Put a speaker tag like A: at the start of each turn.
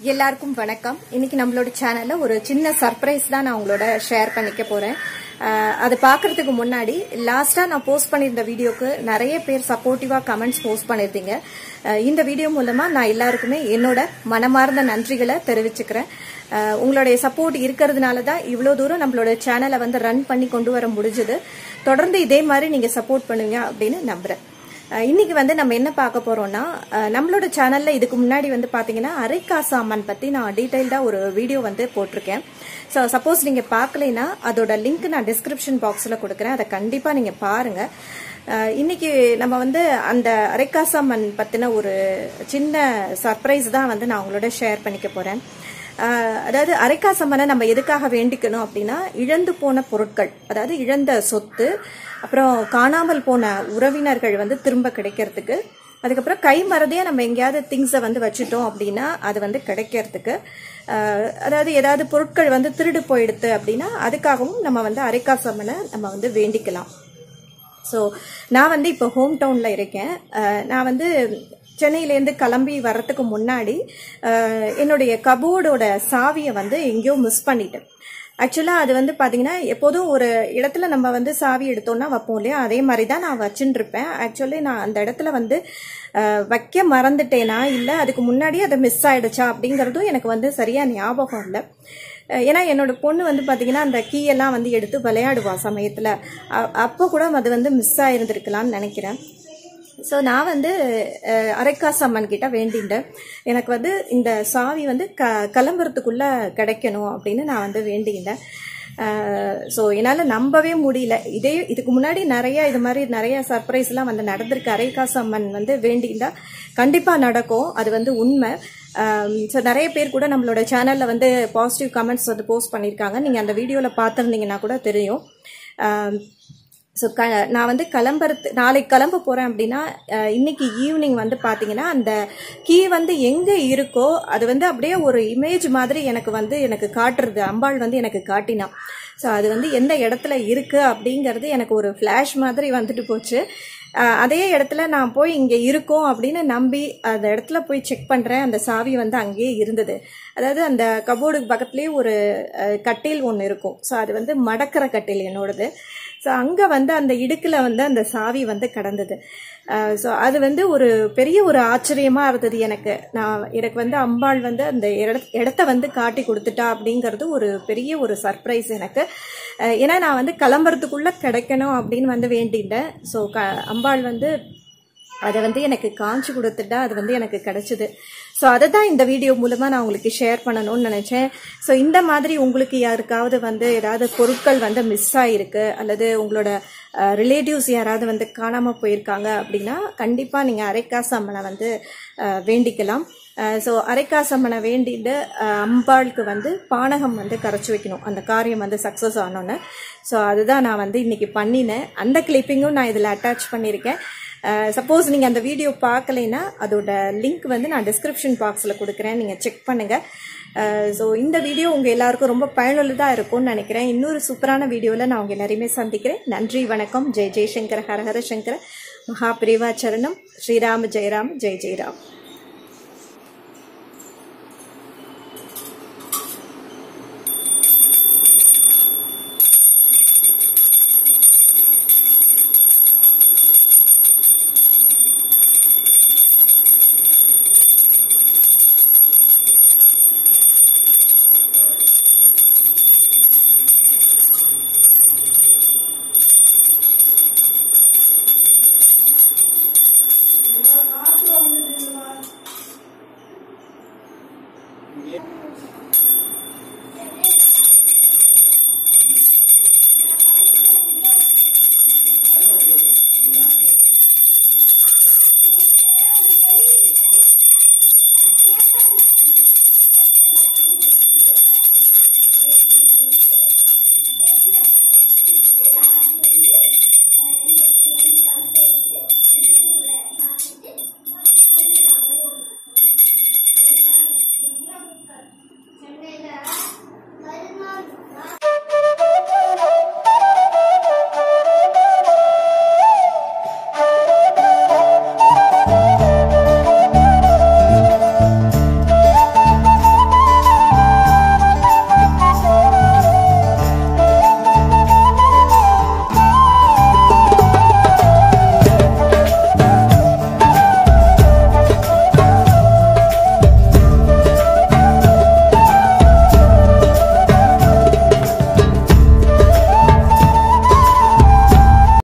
A: எல்லாருக்கும் வணக்கம். இன்னைக்கு நம்மளோட சேனல்ல ஒரு சின்ன சர்ப்ரைஸ் தான் நான் உங்களோட ஷேர் பண்ணிக்க போறேன். அது பாக்குறதுக்கு முன்னாடி லாஸ்டா நான் போஸ்ட் பண்ணிருந்த வீடியோக்கு நிறைய பேர் சப்போர்ட்டிவா கமெண்ட்ஸ் போஸ்ட் பண்ணிருந்தீங்க. இந்த வீடியோ மூலமா நான் எல்லாருக்குமே என்னோட மனமார்ந்த நன்றிகளை தெரிவிச்சுக்கிறேன். உங்களுடைய சப்போர்ட் இருக்கிறதுனால தான் இவ்வளவு தூரம் நம்மளோட சேனலை வந்து ரன் பண்ணி கொண்டு வர முடிஞ்சது. தொடர்ந்து இதே மாதிரி நீங்க சப்போர்ட் பண்ணுவீங்க அப்படின்னு நம்புறேன். இன்னைக்கு வந்து நம்ம என்ன பார்க்க போறோம்னா, நம்மளோட சேனல்ல இதுக்கு முன்னாடி வந்து பாத்தீங்கன்னா அரைக்காசு அம்மன் பத்தி நான் டீடைல்டா ஒரு வீடியோ வந்து போட்டிருக்கேன். ஸோ சப்போஸ் நீங்க பார்க்கலைன்னா அதோட லிங்க் நான் டிஸ்கிரிப்ஷன் பாக்ஸ்ல கொடுக்குறேன், அதை கண்டிப்பா நீங்க பாருங்க. இன்னைக்கு நம்ம வந்து அந்த அரைக்காசு அம்மன் பத்தின ஒரு சின்ன சர்ப்ரைஸ் தான் வந்து நான் உங்களோட ஷேர் பண்ணிக்க போறேன். அதாவது அரைக்காசு அம்மனை நம்ம எதுக்காக வேண்டிக்கணும் அப்படின்னா, இழந்து போன பொருட்கள், அதாவது இழந்த சொத்து, அப்புறம் காணாமல் போன உறவினர்கள் வந்து திரும்ப கிடைக்கிறதுக்கு, அதுக்கப்புறம் கை மறதியா நம்ம எங்கேயாவது திங்ஸை வந்து வச்சுட்டோம் அப்படின்னா அது வந்து கிடைக்கிறதுக்கு, அதாவது ஏதாவது பொருட்கள் வந்து திருடு போயிடுது அப்படின்னா அதுக்காகவும் நம்ம வந்து அரைக்காசு அம்மனை நம்ம வந்து வேண்டிக்கலாம். ஸோ நான் வந்து இப்போ ஹோம் டவுன்ல இருக்கேன். நான் வந்து சென்னையிலேருந்து கிளம்பி வர்றதுக்கு முன்னாடி என்னுடைய கபோர்டோட சாவியை வந்து எங்கேயோ மிஸ் பண்ணிட்டேன். ஆக்சுவலாக அது வந்து பார்த்தீங்கன்னா எப்போதும் ஒரு இடத்துல நம்ம வந்து சாவி எடுத்தோம்னா வைப்போம் இல்லையா, அதே மாதிரி தான் நான் வச்சுட்டு இருப்பேன். ஆக்சுவலி நான் அந்த இடத்துல வந்து வைக்க மறந்துட்டேனா இல்லை அதுக்கு முன்னாடி அதை மிஸ் ஆயிடுச்சா அப்படிங்கிறதும் எனக்கு வந்து சரியா ஞாபகம் இல்லை. ஏன்னா என்னோட பொண்ணு வந்து பார்த்தீங்கன்னா அந்த கீயெல்லாம் வந்து எடுத்து விளையாடுவா சமயத்தில், அப்போ கூட அது வந்து மிஸ் ஆயிருந்திருக்கலாம்னு நினைக்கிறேன். ஸோ நான் வந்து அரைக்காசு அம்மன் கிட்ட வேண்டிட்டேன், எனக்கு வந்து இந்த சாவி வந்து கிளம்புறதுக்குள்ள கிடைக்கணும் அப்படின்னு நான் வந்து வேண்டிட்டேன். ஸோ என்னால் நம்பவே முடியல. இதுக்கு முன்னாடி இது மாதிரி நிறைய சர்ப்ரைஸ்லாம் வந்து நடந்திருக்கு. அரைக்காசு அம்மன் வந்து வேண்டிண்டா கண்டிப்பாக நடக்கும், அது வந்து உண்மை. ஸோ நிறைய பேர் கூட நம்மளோட சேனலில் வந்து பாசிட்டிவ் கமெண்ட்ஸ் வந்து போஸ்ட் பண்ணியிருக்காங்க, நீங்கள் அந்த வீடியோவில் பார்த்துருந்தீங்கன்னா கூட தெரியும். ஸோ நான் வந்து நாளைக்கு கிளம்ப போகிறேன் அப்படின்னா இன்னைக்கு ஈவினிங் வந்து பார்த்தீங்கன்னா அந்த கீ வந்து எங்கே இருக்கோ அது வந்து அப்படியே ஒரு இமேஜ் மாதிரி எனக்கு காட்டுறது, அம்பாள் வந்து எனக்கு காட்டினா. ஸோ அது வந்து எந்த இடத்துல இருக்குது அப்படிங்கிறது எனக்கு ஒரு ஃப்ளாஷ் மாதிரி வந்துட்டு போச்சு. அதே இடத்துல நான் போய் இங்கே இருக்கோம் அப்படின்னு நம்பி அந்த இடத்துல போய் செக் பண்ணுறேன், அந்த சாவி வந்து அங்கேயே இருந்தது. அதாவது அந்த கபோர்டுக்கு பக்கத்துலேயே ஒரு கட்டில் ஒன்று இருக்கும். ஸோ அது வந்து மடக்கிற கட்டில் என்னோடது. ஸோ அங்கே வந்து அந்த இடுக்கில் வந்து அந்த சாவி வந்து கடந்தது. ஸோ அது வந்து ஒரு பெரிய ஒரு ஆச்சரியமாக இருந்தது எனக்கு வந்து அம்பாள் வந்து அந்த இடத்த வந்து காட்டி கொடுத்துட்டா அப்படிங்கிறது ஒரு பெரிய ஒரு சர்ப்ரைஸ் எனக்கு. ஏன்னா நான் வந்து கிளம்புறதுக்குள்ளே கிடைக்கணும் அப்படின்னு வந்து வேண்டிட்டேன். ஸோ அம்பாள் வந்து அதை வந்து எனக்கு காமிச்சு கொடுத்துட்டா, அது வந்து எனக்கு கிடைச்சிது. ஸோ அதை தான் இந்த வீடியோ மூலமாக நான் உங்களுக்கு ஷேர் பண்ணணும்னு நினச்சேன். ஸோ இந்த மாதிரி உங்களுக்கு யாருக்காவது வந்து ஏதாவது பொருட்கள் வந்து மிஸ் ஆகிருக்கு, அல்லது உங்களோட ரிலேட்டிவ்ஸ் யாராவது வந்து காணாமல் போயிருக்காங்க அப்படின்னா கண்டிப்பாக நீங்கள் அரைக்காசு அம்மனை வந்து வேண்டிக்கலாம். ஸோ அரைக்காசு அம்மனை வேண்டிட்டு அம்பாளுக்கு வந்து பானகம் வந்து கரைச்சி வைக்கணும், அந்த காரியம் வந்து சக்ஸஸ் ஆனோன்னு. ஸோ அதுதான் நான் வந்து இன்னைக்கு பண்ணினேன். அந்த கிளிப்பிங்கும் நான் இதில் அட்டாச் பண்ணியிருக்கேன். சப்போஸ் நீங்கள் அந்த வீடியோ பார்க்கலைன்னா அதோட லிங்க் வந்து நான் டிஸ்கிரிப்ஷன் பாக்ஸில் கொடுக்குறேன், நீங்கள் செக் பண்ணுங்கள். ஸோ இந்த வீடியோ உங்கள் எல்லாருக்கும் ரொம்ப பயனுள்ளதாக இருக்கும்னு நினைக்கிறேன். இன்னொரு சூப்பரான வீடியோவில் நான் உங்கள் எல்லாரையுமே சந்திக்கிறேன். நன்றி, வணக்கம். ஜெய் ஜெய் சங்கர, ஹர ஹர சங்கர, மகாபிரிவா சரணம். ஸ்ரீராம ஜெயராம், ஜெய் ஜெயராம்.
B: Yeah.